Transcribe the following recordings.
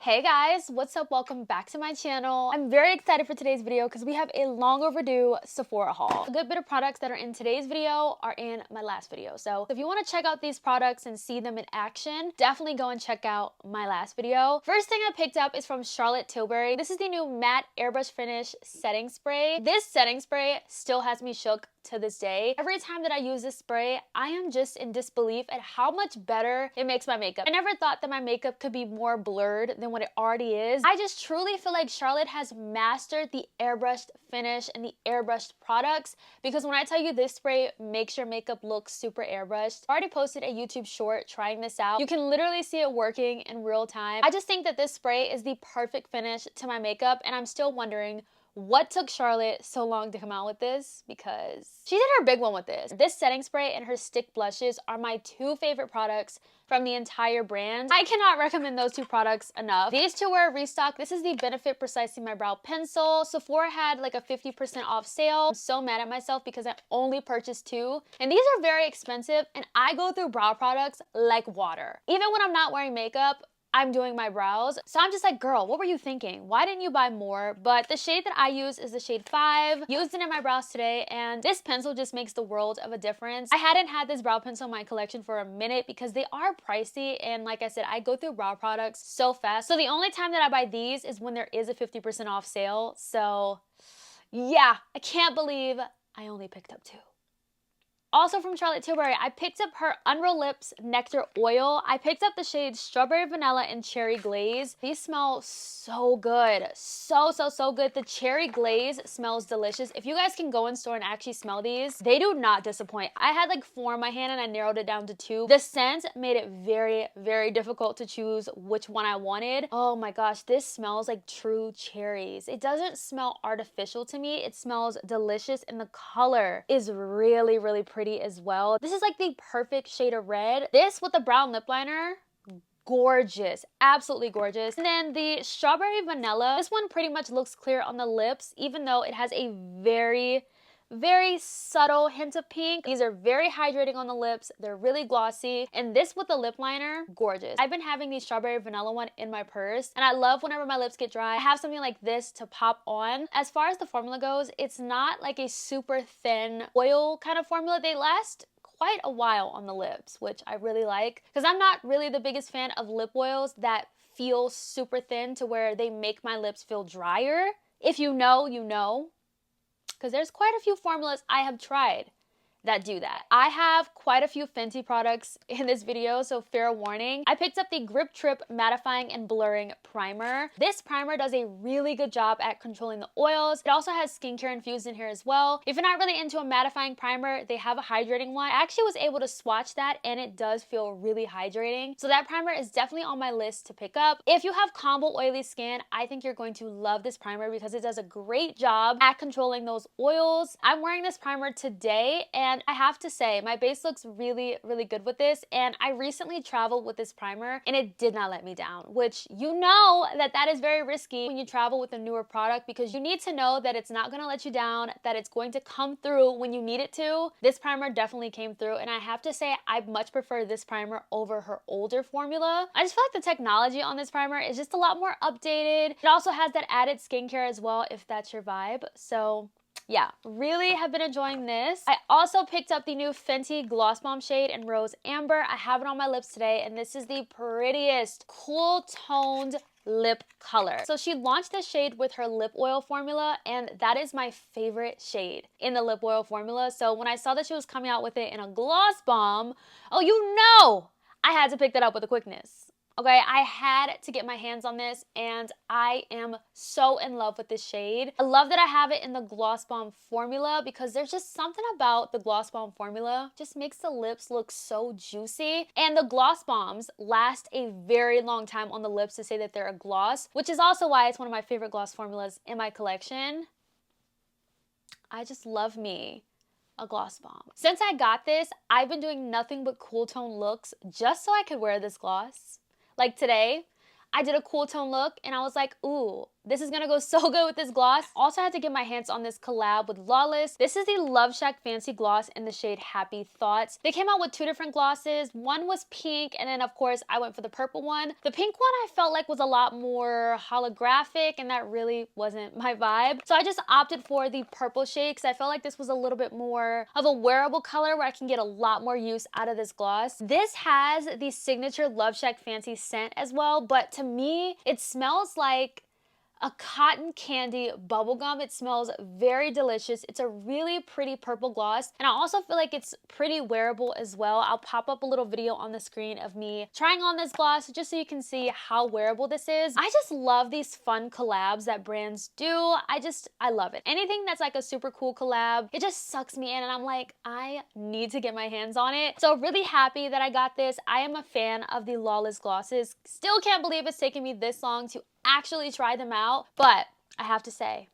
Hey guys, what's up? Welcome back to my channel. I'm very excited for today's video because we have a long overdue Sephora haul. A good bit of products that are in today's video are in my last video. So if you want to check out these products and see them in action, definitely go and check out my last video. First thing I picked up is from Tilbury. This is the new matte airbrush finish setting spray. This setting spray still has me shook to this day. Every time that I use this spray, I am just in disbelief at how much better it makes my makeup. I never thought that my makeup could be more blurred than what it already is. I just truly feel like Charlotte has mastered the airbrushed finish and the airbrushed products, because when I tell you this spray makes your makeup look super airbrushed, I already posted a YouTube short trying this out. You can literally see it working in real time. I just think that this spray is the perfect finish to my makeup, and I'm still wondering what took Charlotte so long to come out with this, because she did her big one with this. This setting spray and her stick blushes are my two favorite products from the entire brand. I cannot recommend those two products enough. These two were a restock. This is the Benefit Precisely My Brow Pencil. Sephora had like a 50% off sale. I'm so mad at myself because I only purchased two. And these are very expensive, and I go through brow products like water. Even when I'm not wearing makeup, I'm doing my brows. So I'm just like, girl, what were you thinking? Why didn't you buy more? But the shade that I use is the shade 5. Used it in my brows today, and this pencil just makes the world of a difference. I hadn't had this brow pencil in my collection for a minute because they are pricey, and like I said, I go through brow products so fast. So the only time that I buy these is when there is a 50% off sale. So yeah, I can't believe I only picked up two. Also from Tilbury, I picked up her Unreal Lips Nectar Oil. I picked up the shades Strawberry Vanilla and Cherry Glaze. These smell so good. So good. The Cherry Glaze smells delicious. If you guys can go in store and actually smell these, they do not disappoint. I had like 4 in my hand and I narrowed it down to 2. The scent made it very difficult to choose which one I wanted. Oh my gosh, this smells like true cherries. It doesn't smell artificial to me. It smells delicious, and the color is really pretty as well. This is like the perfect shade of red. This with the brown lip liner, gorgeous, absolutely gorgeous. And then the Strawberry Vanilla, this one pretty much looks clear on the lips, even though it has a very subtle hint of pink. These are very hydrating on the lips. They're really glossy. And this with the lip liner, gorgeous. I've been having the Strawberry Vanilla one in my purse, and I love whenever my lips get dry, I have something like this to pop on. As far as the formula goes, it's not like a super thin oil kind of formula. They last quite a while on the lips, which I really like, because I'm not really the biggest fan of lip oils that feel super thin to where they make my lips feel drier. If you know, you know. Because there's quite a few formulas I have tried that do that. I have quite a few Fenty products in this video, so fair warning. I picked up the Grip Trip Mattifying and Blurring Primer. This primer does a really good job at controlling the oils. It also has skincare infused in here as well. If you're not really into a mattifying primer, they have a hydrating one. I actually was able to swatch that, and it does feel really hydrating. So that primer is definitely on my list to pick up. If you have combo oily skin, I think you're going to love this primer because it does a great job at controlling those oils. I'm wearing this primer today, and I have to say, my base looks really good with this, and I recently traveled with this primer, and it did not let me down, which you know that is very risky when you travel with a newer product, because you need to know that it's not going to let you down, that it's going to come through when you need it to. This primer definitely came through, and I have to say, I much prefer this primer over her older formula. I just feel like the technology on this primer is just a lot more updated. It also has that added skincare as well, if that's your vibe. So yeah, really have been enjoying this. I also picked up the new Fenty Gloss Bomb shade in Rose Amber. I have it on my lips today, and this is the prettiest cool toned lip color. So she launched this shade with her lip oil formula, and that is my favorite shade in the lip oil formula. So when I saw that she was coming out with it in a gloss bomb, oh, you know, I had to pick that up with a quickness. Okay, I had to get my hands on this, and I am so in love with this shade. I love that I have it in the Gloss Bomb formula, because there's just something about the Gloss Bomb formula just makes the lips look so juicy. And the Gloss Bombs last a very long time on the lips to say that they're a gloss, which is also why it's one of my favorite gloss formulas in my collection. I just love me a gloss bomb. Since I got this, I've been doing nothing but cool tone looks just so I could wear this gloss. Like today, I did a cool tone look, and I was like, ooh, this is gonna go so good with this gloss. Also had to get my hands on this collab with Lawless. This is the Love Shack Fancy Gloss in the shade Happy Thoughts. They came out with 2 different glosses. One was pink, and then of course I went for the purple one. The pink one I felt like was a lot more holographic, and that really wasn't my vibe. So I just opted for the purple shade because I felt like this was a little bit more of a wearable color where I can get a lot more use out of this gloss. This has the signature Love Shack Fancy scent as well, but to me, it smells like a cotton candy bubblegum. It smells very delicious. It's a really pretty purple gloss, and I also feel like it's pretty wearable as well. I'll pop up a little video on the screen of me trying on this gloss just so you can see how wearable this is. I just love these fun collabs that brands do. I love it. Anything that's like a super cool collab, it just sucks me in, and I'm like, I need to get my hands on it. So really happy that I got this. I am a fan of the Lawless glosses. Still can't believe it's taken me this long to actually try them out, but I have to say,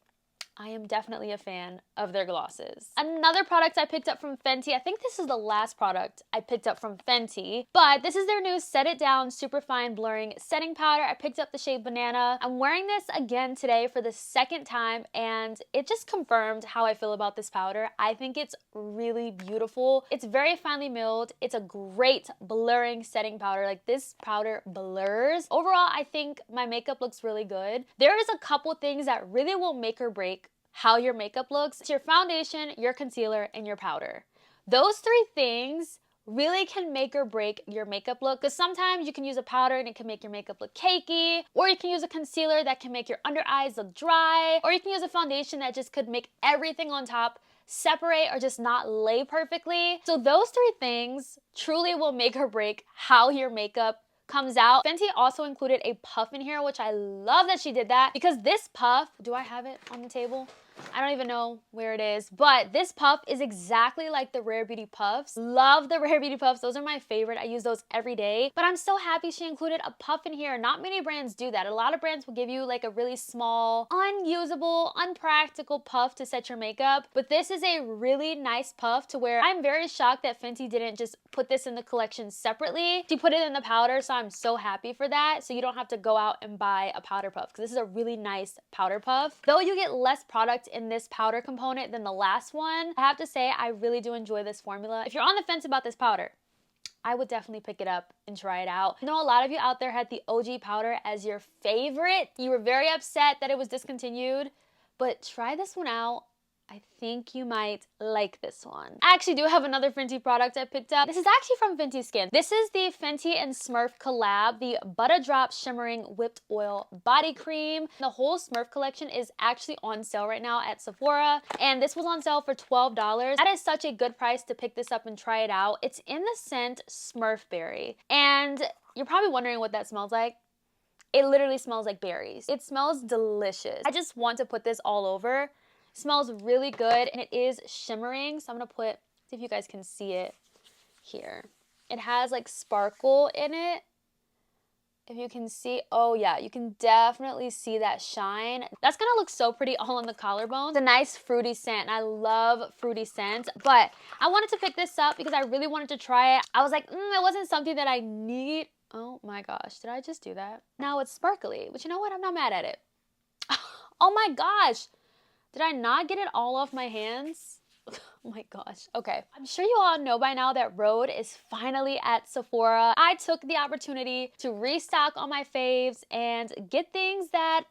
I am definitely a fan of their glosses. Another product I picked up from Fenty, I think this is the last product I picked up from Fenty, but this is their new Set It Down Superfine Blurring Setting Powder. I picked up the shade Banana. I'm wearing this again today for the 2nd time, and it just confirmed how I feel about this powder. I think it's really beautiful. It's very finely milled. It's a great blurring setting powder. Like, this powder blurs. Overall, I think my makeup looks really good. There is a couple things that really will make or break how your makeup looks. It's your foundation, your concealer, and your powder. Those 3 things really can make or break your makeup look, because sometimes you can use a powder and it can make your makeup look cakey, or you can use a concealer that can make your under eyes look dry, or you can use a foundation that just could make everything on top separate or just not lay perfectly. So those 3 things truly will make or break how your makeup comes out. Fenty also included a puff in here, which I love that she did that, because this puff, do I have it on the table? I don't even know where it is, but this puff is exactly like the Rare Beauty puffs. Love the Rare Beauty puffs. Those are my favorite. I use those every day, but I'm so happy she included a puff in here. Not many brands do that. A lot of brands will give you like a really small, unusable, unpractical puff to set your makeup, but this is a really nice puff to where I'm very shocked that Fenty didn't just put this in the collection separately. She put it in the powder, so I'm so happy for that. So you don't have to go out and buy a powder puff, because this is a really nice powder puff. Though you get less product in this powder component than the last one, I have to say I really do enjoy this formula. If you're on the fence about this powder, I would definitely pick it up and try it out. I know a lot of you out there had the OG powder as your favorite. You were very upset that it was discontinued, but try this one out. I think you might like this one. I actually do have another Fenty product I picked up. This is actually from Fenty Skin. This is the Fenty and Smurf collab, the Butter Drop Shimmering Whipped Oil Body Cream. The whole Smurf collection is actually on sale right now at Sephora, and this was on sale for $12. That is such a good price to pick this up and try it out. It's in the scent Smurfberry, and you're probably wondering what that smells like. It literally smells like berries. It smells delicious. I just want to put this all over. Smells really good, and it is shimmering, so I'm gonna see if you guys can see it here. It has like sparkle in it. If you can see, oh yeah, you can definitely see that shine. That's gonna look so pretty all on the collarbones. It's a nice fruity scent, and I love fruity scents, but I wanted to pick this up because I really wanted to try it. I was like, it wasn't something that I need. Oh my gosh, did I just do that? Now it's sparkly, but you know what? I'm not mad at it. Oh my gosh. Did I not get it all off my hands? Oh my gosh. Okay. I'm sure you all know by now that Rhode is finally at Sephora. I took the opportunity to restock on my faves and get things that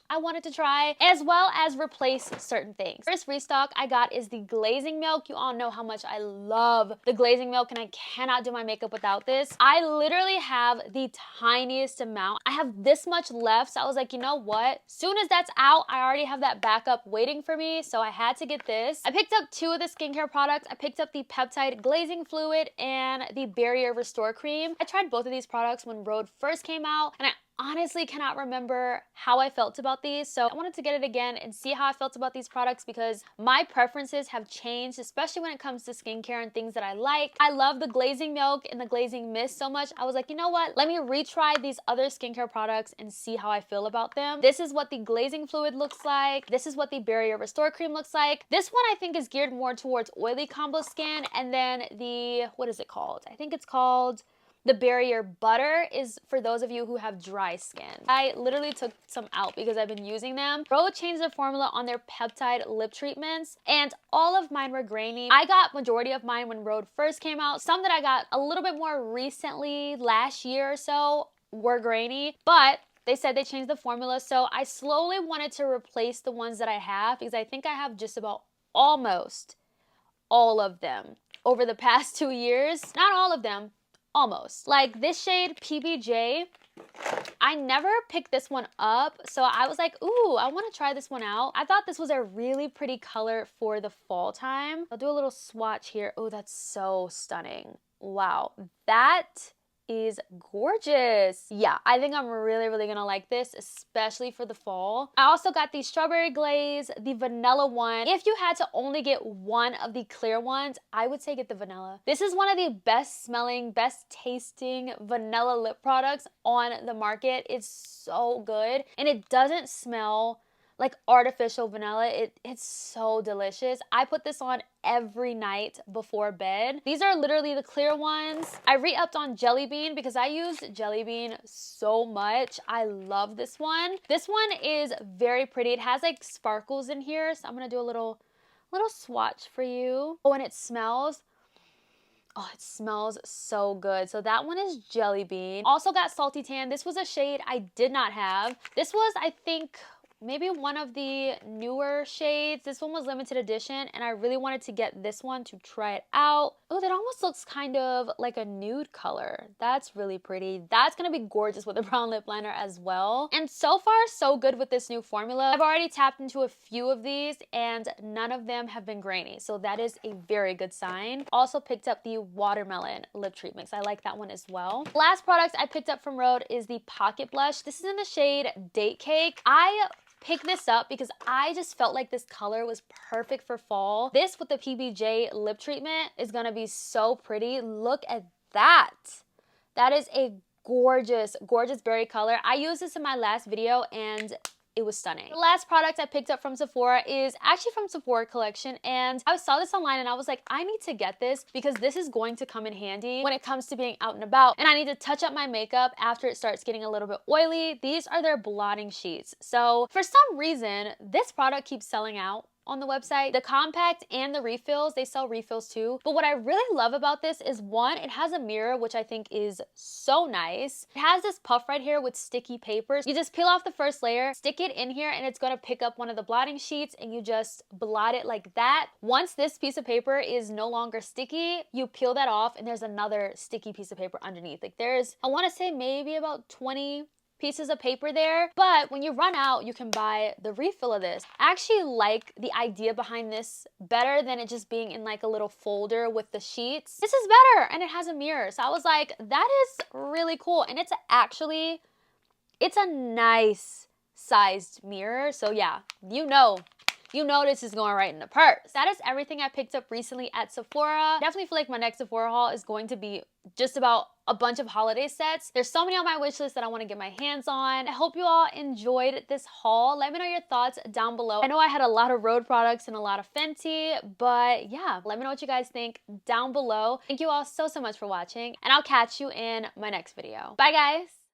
I wanted to try, as well as replace certain things. First restock I got is the glazing milk. You all know how much I love the glazing milk, and I cannot do my makeup without this. I literally have the tiniest amount. I have this much left, so I was like, you know what? Soon as that's out, I already have that backup waiting for me, so I had to get this. I picked up 2 of the skincare products. I picked up the Peptide Glazing Fluid and the Barrier Restore Cream. I tried both of these products when Rhode first came out, and I honestly cannot remember how I felt about these, so I wanted to get it again and see how I felt about these products, because my preferences have changed, especially when it comes to skincare and things that I like. I love the glazing milk and the glazing mist so much. I was like, you know what? Let me retry these other skincare products and see how I feel about them. This is what the glazing fluid looks like. This is what the Barrier Restore Cream looks like. This one I think is geared more towards oily combo skin, and then the, what is it called? I think it's called The barrier butter is for those of you who have dry skin. I literally took some out because I've been using them. Rhode changed the formula on their peptide lip treatments and all of mine were grainy. I got majority of mine when Rhode first came out. Some that I got a little bit more recently, last year or so, were grainy, but they said they changed the formula, so I slowly wanted to replace the ones that I have because I think I have just about almost all of them over the past 2 years. Not all of them, almost. Like this shade PBJ, I never picked this one up, so I was like, ooh, I want to try this one out. I thought this was a really pretty color for the fall time. I'll do a little swatch here. Oh, that's so stunning. Wow, that is gorgeous. Yeah, I think I'm really gonna like this, especially for the fall. I also got the strawberry glaze, the vanilla one. If you had to only get one of the clear ones, I would say get the vanilla. This is one of the best smelling, best tasting vanilla lip products on the market. It's so good and it doesn't smell like artificial vanilla. It's so delicious. I put this on every night before bed. These are literally the clear ones. I re-upped on Jelly Bean because I used Jelly Bean so much. I love this one. This one is very pretty. It has like sparkles in here, so I'm gonna do a little swatch for you. Oh, and it smells. Oh, it smells so good. So that one is Jelly Bean. Also got Salty Tan. This was a shade I did not have. This was, I think, maybe one of the newer shades. This one was limited edition and I really wanted to get this one to try it out. Oh, that almost looks kind of like a nude color. That's really pretty. That's gonna be gorgeous with a brown lip liner as well. And so far, so good with this new formula. I've already tapped into a few of these and none of them have been grainy. So that is a very good sign. Also picked up the watermelon lip treatments. I like that one as well. Last product I picked up from Rhode is the Pocket Blush. This is in the shade Date Cake. I picked this up because I just felt like this color was perfect for fall. This with the PBJ lip treatment is gonna be so pretty. Look at that. That is a gorgeous, gorgeous berry color. I used this in my last video and it was stunning. The last product I picked up from Sephora is actually from Sephora collection, and I saw this online and I was like, I need to get this because this is going to come in handy when it comes to being out and about and I need to touch up my makeup after it starts getting a little bit oily. These are their blotting sheets. So for some reason, this product keeps selling out on the website. The compact and the refills, they sell refills too. But what I really love about this is one, it has a mirror, which I think is so nice. It has this puff right here with sticky papers. You just peel off the first layer, stick it in here, and it's gonna pick up one of the blotting sheets and you just blot it like that. Once this piece of paper is no longer sticky, you peel that off and there's another sticky piece of paper underneath. Like there's, I wanna say maybe about 20 pieces of paper there, but when you run out, you can buy the refill of this. I actually like the idea behind this better than it just being in like a little folder with the sheets. This is better and it has a mirror. So I was like, that is really cool. And it's actually, it's a nice sized mirror. So yeah, you know this is going right in the purse. That is everything I picked up recently at Sephora. Definitely feel like my next Sephora haul is going to be just about a bunch of holiday sets. There's so many on my wish list that I want to get my hands on. I hope you all enjoyed this haul. Let me know your thoughts down below. I know I had a lot of Rhode products and a lot of Fenty, but yeah, let me know what you guys think down below. Thank you all so much for watching, and I'll catch you in my next video. Bye guys.